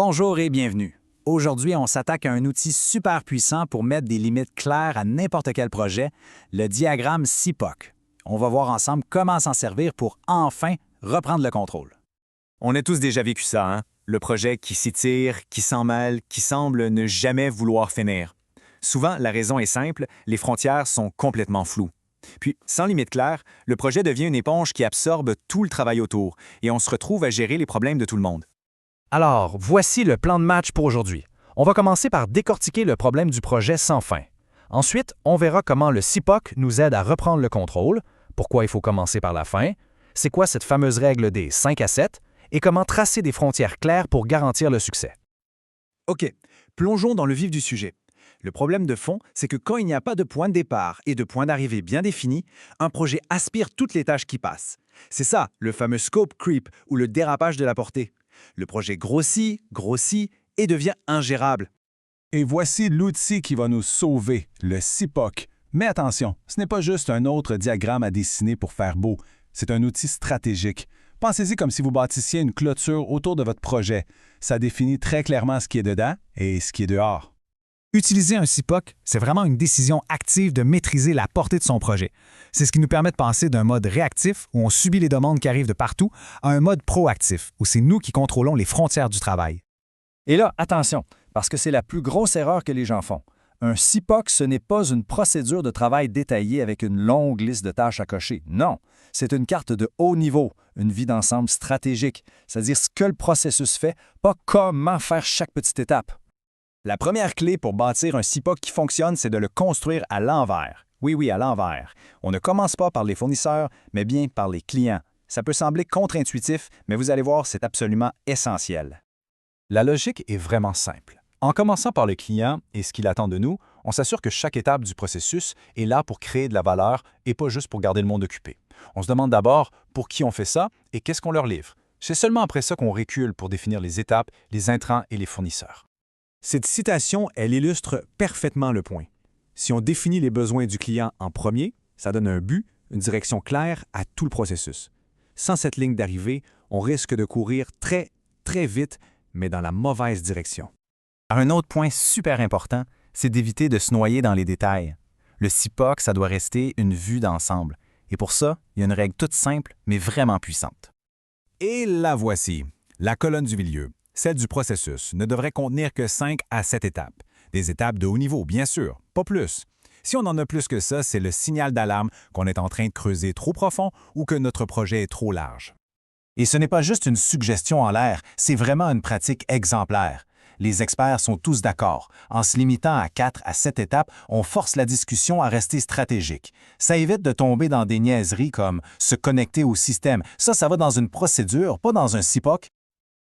Bonjour et bienvenue. Aujourd'hui, on s'attaque à un outil super puissant pour mettre des limites claires à n'importe quel projet, le diagramme CIPOC. On va voir ensemble comment s'en servir pour enfin reprendre le contrôle. On a tous déjà vécu ça, hein? Le projet qui s'étire, qui s'en mêle, qui semble ne jamais vouloir finir. Souvent, la raison est simple, les frontières sont complètement floues. Puis, sans limite claire, le projet devient une éponge qui absorbe tout le travail autour et on se retrouve à gérer les problèmes de tout le monde. Alors, voici le plan de match pour aujourd'hui. On va commencer par décortiquer le problème du projet sans fin. Ensuite, on verra comment le CIPOC nous aide à reprendre le contrôle, pourquoi il faut commencer par la fin, c'est quoi cette fameuse règle des 5 à 7, et comment tracer des frontières claires pour garantir le succès. OK, plongeons dans le vif du sujet. Le problème de fond, c'est que quand il n'y a pas de point de départ et de point d'arrivée bien définis, un projet aspire toutes les tâches qui passent. C'est ça, le fameux scope creep ou le dérapage de la portée. Le projet grossit et devient ingérable. Et voici l'outil qui va nous sauver, le CIPOC. Mais attention, ce n'est pas juste un autre diagramme à dessiner pour faire beau, c'est un outil stratégique. Pensez-y comme si vous bâtissiez une clôture autour de votre projet. Ça définit très clairement ce qui est dedans et ce qui est dehors. Utiliser un CIPOC, c'est vraiment une décision active de maîtriser la portée de son projet. C'est ce qui nous permet de passer d'un mode réactif, où on subit les demandes qui arrivent de partout, à un mode proactif, où c'est nous qui contrôlons les frontières du travail. Et là, attention, parce que c'est la plus grosse erreur que les gens font. Un CIPOC, ce n'est pas une procédure de travail détaillée avec une longue liste de tâches à cocher. Non, c'est une carte de haut niveau, une vue d'ensemble stratégique, c'est-à-dire ce que le processus fait, pas comment faire chaque petite étape. La première clé pour bâtir un CIPOC qui fonctionne, c'est de le construire à l'envers. Oui, à l'envers. On ne commence pas par les fournisseurs, mais bien par les clients. Ça peut sembler contre-intuitif, mais vous allez voir, c'est absolument essentiel. La logique est vraiment simple. En commençant par le client et ce qu'il attend de nous, on s'assure que chaque étape du processus est là pour créer de la valeur et pas juste pour garder le monde occupé. On se demande d'abord pour qui on fait ça et qu'est-ce qu'on leur livre. C'est seulement après ça qu'on recule pour définir les étapes, les intrants et les fournisseurs. Cette citation, elle illustre parfaitement le point. Si on définit les besoins du client en premier, ça donne un but, une direction claire à tout le processus. Sans cette ligne d'arrivée, on risque de courir très vite, mais dans la mauvaise direction. Un autre point super important, c'est d'éviter de se noyer dans les détails. Le CIPOC, ça doit rester une vue d'ensemble. Et pour ça, il y a une règle toute simple, mais vraiment puissante. Et la voici, la colonne du milieu. Celle du processus ne devrait contenir que 5 à 7 étapes. Des étapes de haut niveau, bien sûr, pas plus. Si on en a plus que ça, c'est le signal d'alarme qu'on est en train de creuser trop profond ou que notre projet est trop large. Et ce n'est pas juste une suggestion en l'air, c'est vraiment une pratique exemplaire. Les experts sont tous d'accord. En se limitant à 4 à 7 étapes, on force la discussion à rester stratégique. Ça évite de tomber dans des niaiseries comme se connecter au système. Ça va dans une procédure, pas dans un CIPOC.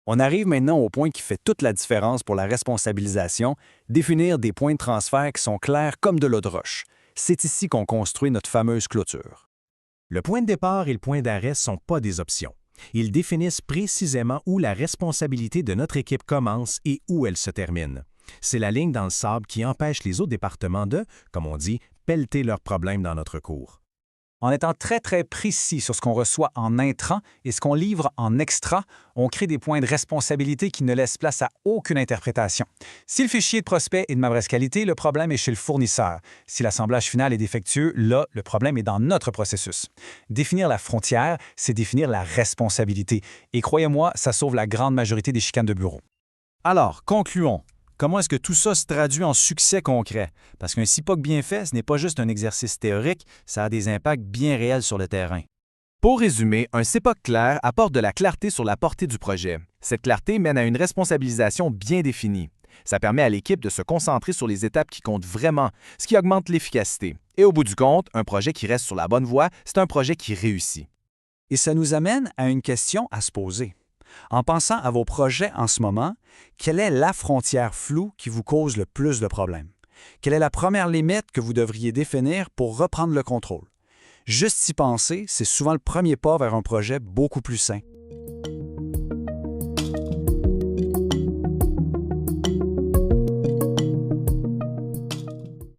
On arrive maintenant au point qui fait toute la différence pour la responsabilisation, définir des points de transfert qui sont clairs comme de l'eau de roche. C'est ici qu'on construit notre fameuse clôture. Le point de départ et le point d'arrêt ne sont pas des options. Ils définissent précisément où la responsabilité de notre équipe commence et où elle se termine. C'est la ligne dans le sable qui empêche les autres départements de, comme on dit, pelleter leurs problèmes dans notre cours. En étant très précis sur ce qu'on reçoit en intrant et ce qu'on livre en extra, on crée des points de responsabilité qui ne laissent place à aucune interprétation. Si le fichier de prospect est de mauvaise qualité, le problème est chez le fournisseur. Si l'assemblage final est défectueux, là, le problème est dans notre processus. Définir la frontière, c'est définir la responsabilité. Et croyez-moi, ça sauve la grande majorité des chicanes de bureau. Alors, concluons. Comment est-ce que tout ça se traduit en succès concret? Parce qu'un CIPOC bien fait, ce n'est pas juste un exercice théorique, ça a des impacts bien réels sur le terrain. Pour résumer, un CIPOC clair apporte de la clarté sur la portée du projet. Cette clarté mène à une responsabilisation bien définie. Ça permet à l'équipe de se concentrer sur les étapes qui comptent vraiment, ce qui augmente l'efficacité. Et au bout du compte, un projet qui reste sur la bonne voie, c'est un projet qui réussit. Et ça nous amène à une question à se poser. En pensant à vos projets en ce moment, quelle est la frontière floue qui vous cause le plus de problèmes? Quelle est la première limite que vous devriez définir pour reprendre le contrôle? Juste y penser, c'est souvent le premier pas vers un projet beaucoup plus sain.